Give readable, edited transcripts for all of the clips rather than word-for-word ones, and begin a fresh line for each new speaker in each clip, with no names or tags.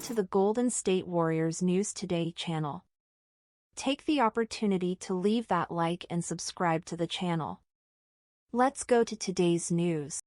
to the Golden State Warriors News Today channel. Take the opportunity to leave that like and subscribe to the channel. Let's go to today's news.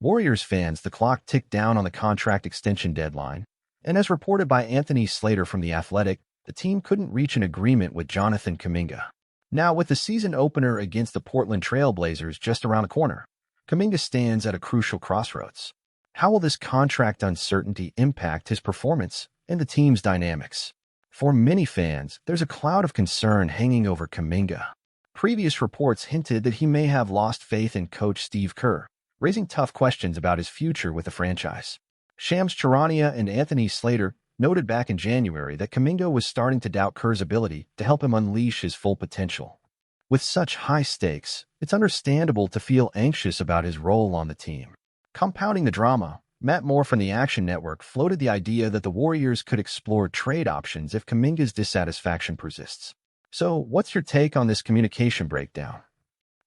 Warriors fans, the clock ticked down on the contract extension deadline, and as reported by Anthony Slater from The Athletic, the team couldn't reach an agreement with Jonathan Kuminga. Now, with the season opener against the Portland Trail Blazers just around the corner, Kuminga stands at a crucial crossroads. How will this contract uncertainty impact his performance and the team's dynamics? For many fans, there's a cloud of concern hanging over Kuminga. Previous reports hinted that he may have lost faith in coach Steve Kerr, raising tough questions about his future with the franchise. Shams Charania and Anthony Slater noted back in January that Kuminga was starting to doubt Kerr's ability to help him unleash his full potential. With such high stakes, it's understandable to feel anxious about his role on the team. Compounding the drama, Matt Moore from the Action Network floated the idea that the Warriors could explore trade options if Kuminga's dissatisfaction persists. So, what's your take on this communication breakdown?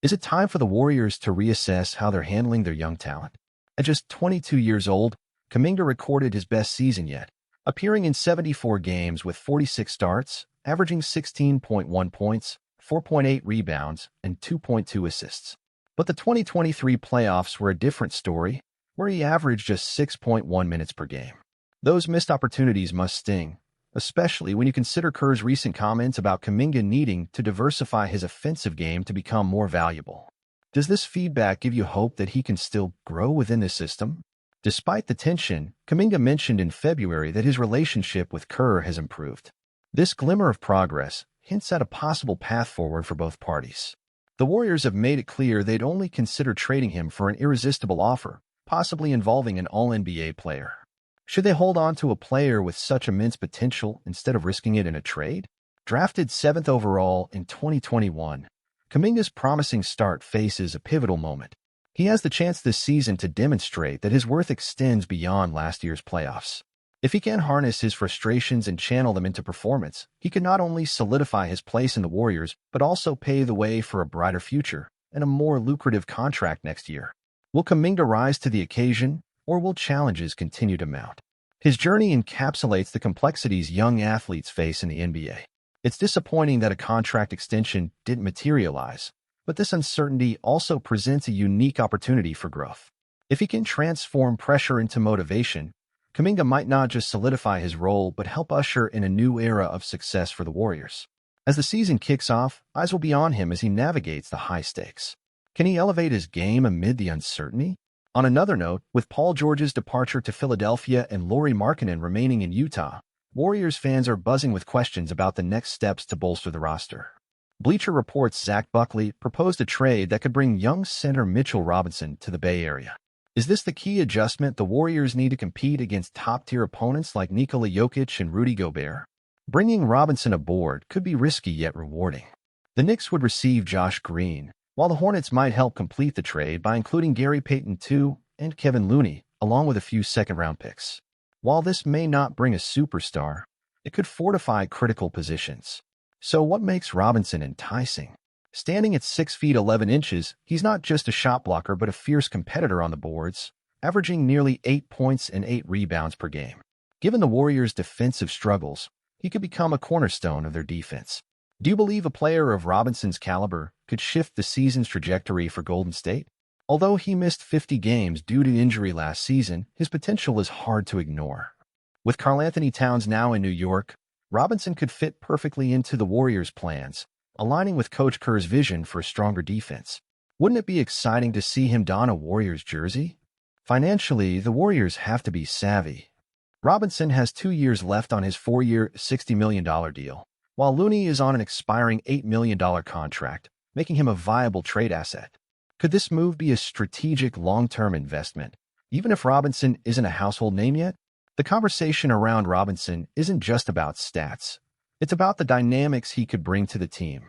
Is it time for the Warriors to reassess how they're handling their young talent? At just 22 years old, Kuminga recorded his best season yet, appearing in 74 games with 46 starts, averaging 16.1 points, 4.8 rebounds, and 2.2 assists. But the 2023 playoffs were a different story, where he averaged just 6.1 minutes per game. Those missed opportunities must sting, especially when you consider Kerr's recent comments about Kuminga needing to diversify his offensive game to become more valuable. Does this feedback give you hope that he can still grow within the system? Despite the tension, Kuminga mentioned in February that his relationship with Kerr has improved. This glimmer of progress hints at a possible path forward for both parties. The Warriors have made it clear they'd only consider trading him for an irresistible offer, possibly involving an All-NBA player. Should they hold on to a player with such immense potential instead of risking it in a trade? Drafted 7th overall in 2021, Kuminga's promising start faces a pivotal moment. He has the chance this season to demonstrate that his worth extends beyond last year's playoffs. If he can harness his frustrations and channel them into performance, he can not only solidify his place in the Warriors, but also pave the way for a brighter future and a more lucrative contract next year. Will Kuminga rise to the occasion, or will challenges continue to mount? His journey encapsulates the complexities young athletes face in the NBA. It's disappointing that a contract extension didn't materialize, but this uncertainty also presents a unique opportunity for growth. If he can transform pressure into motivation, Kuminga might not just solidify his role but help usher in a new era of success for the Warriors. As the season kicks off, eyes will be on him as he navigates the high stakes. Can he elevate his game amid the uncertainty? On another note, with Paul George's departure to Philadelphia and Lauri Markkanen remaining in Utah, Warriors fans are buzzing with questions about the next steps to bolster the roster. Bleacher Report's Zach Buckley proposed a trade that could bring young center Mitchell Robinson to the Bay Area. Is this the key adjustment the Warriors need to compete against top-tier opponents like Nikola Jokic and Rudy Gobert? Bringing Robinson aboard could be risky yet rewarding. The Knicks would receive Josh Green, while the Hornets might help complete the trade by including Gary Payton II and Kevin Looney, along with a few second-round picks. While this may not bring a superstar, it could fortify critical positions. So what makes Robinson enticing? Standing at 6 feet 11 inches, he's not just a shot blocker but a fierce competitor on the boards, averaging nearly 8 points and 8 rebounds per game. Given the Warriors' defensive struggles, he could become a cornerstone of their defense. Do you believe a player of Robinson's caliber could shift the season's trajectory for Golden State? Although he missed 50 games due to injury last season, his potential is hard to ignore. With Karl-Anthony Towns now in New York, Robinson could fit perfectly into the Warriors' plans, aligning with Coach Kerr's vision for a stronger defense. Wouldn't it be exciting to see him don a Warriors jersey? Financially, the Warriors have to be savvy. Robinson has 2 years left on his 4-year, $60 million deal, while Looney is on an expiring $8 million contract, making him a viable trade asset. Could this move be a strategic long-term investment, even if Robinson isn't a household name yet? The conversation around Robinson isn't just about stats. It's about the dynamics he could bring to the team.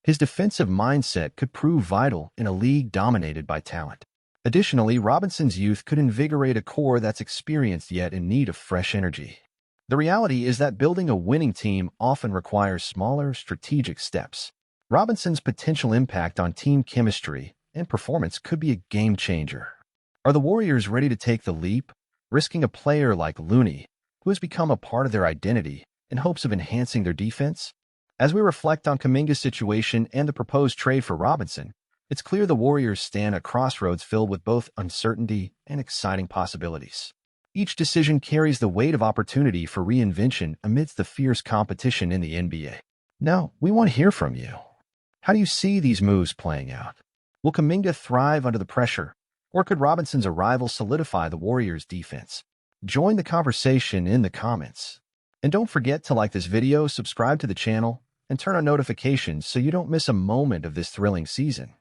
His defensive mindset could prove vital in a league dominated by talent. Additionally, Robinson's youth could invigorate a core that's experienced yet in need of fresh energy. The reality is that building a winning team often requires smaller, strategic steps. Robinson's potential impact on team chemistry and performance could be a game changer. Are the Warriors ready to take the leap, risking a player like Looney, who has become a part of their identity in hopes of enhancing their defense? As we reflect on Kuminga's situation and the proposed trade for Robinson, it's clear the Warriors stand at crossroads filled with both uncertainty and exciting possibilities. Each decision carries the weight of opportunity for reinvention amidst the fierce competition in the NBA. Now, we want to hear from you. How do you see these moves playing out? Will Kuminga thrive under the pressure, or could Robinson's arrival solidify the Warriors' defense? Join the conversation in the comments. And don't forget to like this video, subscribe to the channel, and turn on notifications so you don't miss a moment of this thrilling season.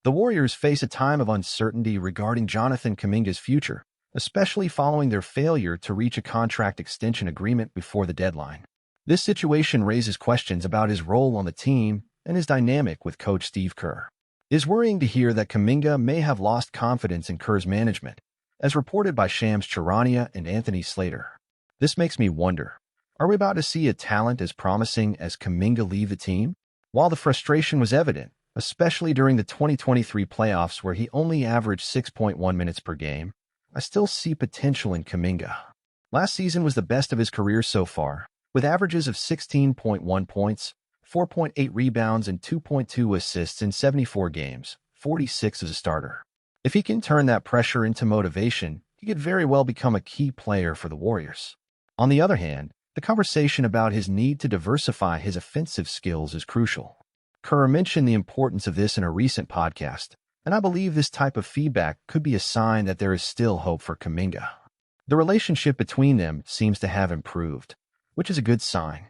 The Warriors face a time of uncertainty regarding Jonathan Kuminga's future, especially following their failure to reach a contract extension agreement before the deadline. This situation raises questions about his role on the team and his dynamic with coach Steve Kerr. It is worrying to hear that Kuminga may have lost confidence in Kerr's management, as reported by Shams Charania and Anthony Slater. This makes me wonder, are we about to see a talent as promising as Kuminga leave the team? While the frustration was evident, especially during the 2023 playoffs where he only averaged 6.1 minutes per game, I still see potential in Kuminga. Last season was the best of his career so far, with averages of 16.1 points, 4.8 rebounds, and 2.2 assists in 74 games, 46 as a starter. If he can turn that pressure into motivation, he could very well become a key player for the Warriors. On the other hand, the conversation about his need to diversify his offensive skills is crucial. Kerr mentioned the importance of this in a recent podcast, and I believe this type of feedback could be a sign that there is still hope for Kuminga. The relationship between them seems to have improved, which is a good sign.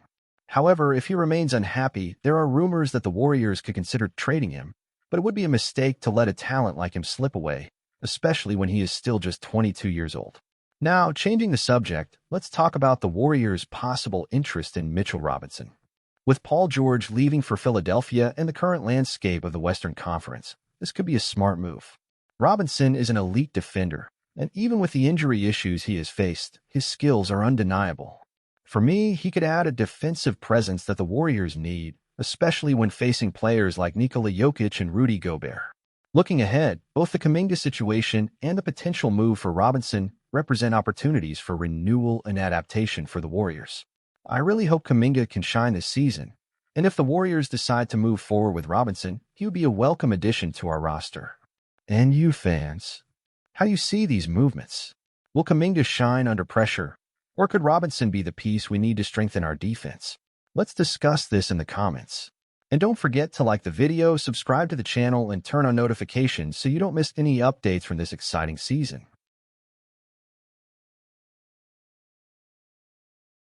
However, if he remains unhappy, there are rumors that the Warriors could consider trading him, but it would be a mistake to let a talent like him slip away, especially when he is still just 22 years old. Now, changing the subject, let's talk about the Warriors' possible interest in Mitchell Robinson. With Paul George leaving for Philadelphia and the current landscape of the Western Conference, this could be a smart move. Robinson is an elite defender, and even with the injury issues he has faced, his skills are undeniable. For me, he could add a defensive presence that the Warriors need, especially when facing players like Nikola Jokic and Rudy Gobert. Looking ahead, both the Kuminga situation and the potential move for Robinson represent opportunities for renewal and adaptation for the Warriors. I really hope Kuminga can shine this season, and if the Warriors decide to move forward with Robinson, he would be a welcome addition to our roster. And you fans, how do you see these movements? Will Kuminga shine under pressure, or could Robinson be the piece we need to strengthen our defense? Let's discuss this in the comments. And don't forget to like the video, subscribe to the channel, and turn on notifications so you don't miss any updates from this exciting season.